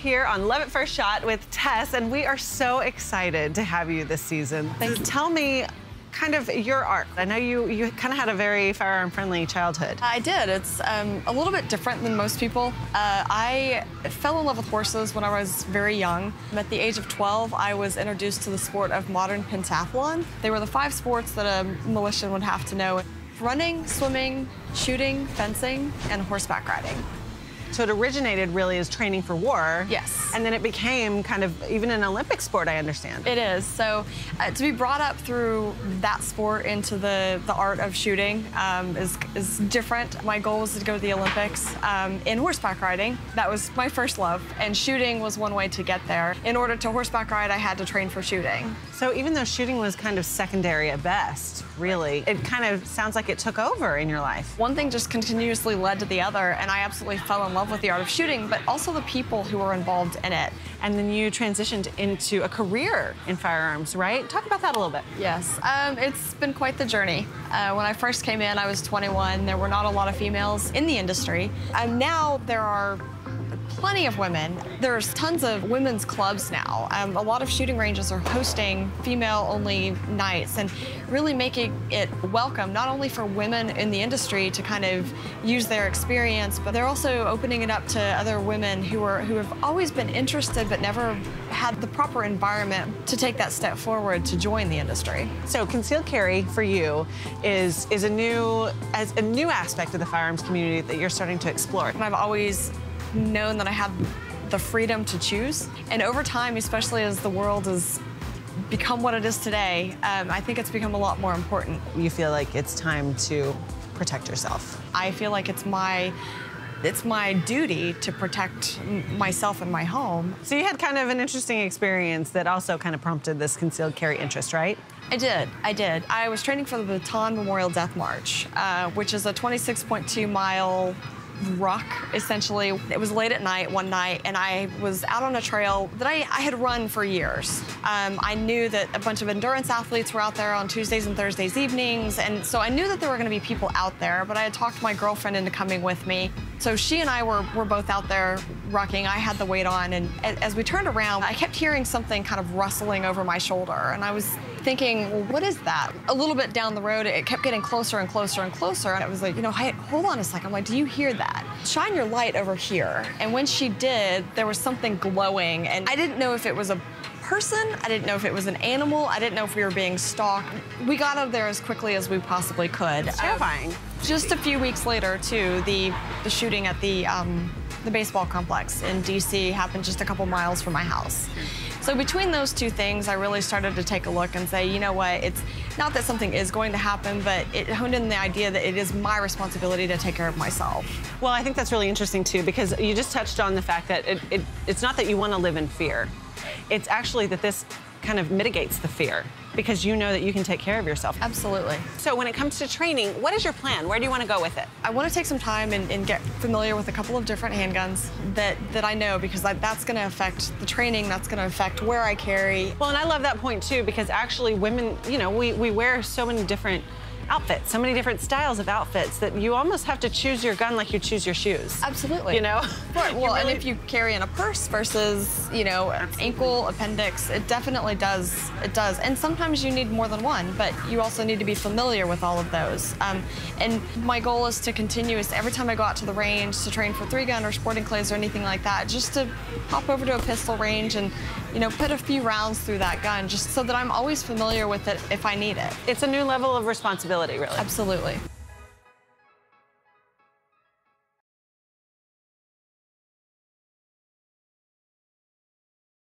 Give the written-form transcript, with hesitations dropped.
here on Love at First Shot with Tess, and we are so excited to have you this season. Tell me kind of your arc. I know you kind of had a very firearm-friendly childhood. I did. It's a little bit different than most people. I fell in love with horses when I was very young. At the age of 12, I was introduced to the sport of modern pentathlon. They were the 5 sports that a militian would have to know: running, swimming, shooting, fencing, and horseback riding. So it originated really as training for war. Yes. And then it became kind of even an Olympic sport, I understand. It is. So to be brought up through that sport into the art of shooting is different. My goal was to go to the Olympics in horseback riding. That was my first love, and shooting was one way to get there. In order to horseback ride, I had to train for shooting. So even though shooting was kind of secondary at best, really, it kind of sounds like it took over in your life. One thing just continuously led to the other, and I absolutely fell in love with the art of shooting, but also the people who were involved in it. And then you transitioned into a career in firearms, right? Talk about that a little bit. Yes, it's been quite the journey. When I first came in, I was 21. There were not a lot of females in the industry. Now there are plenty of women. There's tons of women's clubs now. A lot of shooting ranges are hosting female-only nights and really making it welcome, not only for women in the industry to kind of use their experience, but they're also opening it up to other women who have always been interested but never had the proper environment to take that step forward to join the industry. So concealed carry for you is a new aspect of the firearms community that you're starting to explore. And I've always known that I have the freedom to choose. And over time, especially as the world has become what it is today, I think it's become a lot more important. You feel like it's time to protect yourself. I feel like it's my duty to protect myself and my home. So you had kind of an interesting experience that also kind of prompted this concealed carry interest, right? I did. I was training for the Bataan Memorial Death March, which is a 26.2-mile ruck, essentially. It was late at night one night, and I was out on a trail that I had run for years. I knew that a bunch of endurance athletes were out there on Tuesdays and Thursdays evenings, and so I knew that there were going to be people out there, but I had talked my girlfriend into coming with me. So she and I were both out there rucking. I had the weight on, and as we turned around, I kept hearing something kind of rustling over my shoulder, and I was thinking, well, what is that? A little bit down the road, it kept getting closer and closer and closer, and I was like, hey, hold on a second. I'm like, do you hear that? Shine your light over here. And when she did, there was something glowing, and I didn't know if it was a person, I didn't know if it was an animal, I didn't know if we were being stalked. We got out of there as quickly as we possibly could. It's terrifying. Just a few weeks later, too, the shooting at the baseball complex in D.C. happened just a couple miles from my house. So between those two things, I really started to take a look and say, you know what, it's not that something is going to happen, but it honed in the idea that it is my responsibility to take care of myself. Well, I think that's really interesting, too, because you just touched on the fact that it's not that you want to live in fear. It's actually that this kind of mitigates the fear because you know that you can take care of yourself. Absolutely. So when it comes to training, what is your plan? Where do you want to go with it? I want to take some time and get familiar with a couple of different handguns that I know, because that's going to affect the training, that's going to affect where I carry. Well, and I love that point, too, because actually women, we wear so many different outfits, so many different styles of outfits that you almost have to choose your gun like you choose your shoes. Absolutely. Right. Well, and if you carry in a purse versus, ankle, appendix, it definitely does. It does. And sometimes you need more than one, but you also need to be familiar with all of those. And my goal is to continue, every time I go out to the range to train for 3-gun or sporting clays or anything like that, just to hop over to a pistol range and, put a few rounds through that gun just so that I'm always familiar with it if I need it. It's a new level of responsibility, really. Absolutely.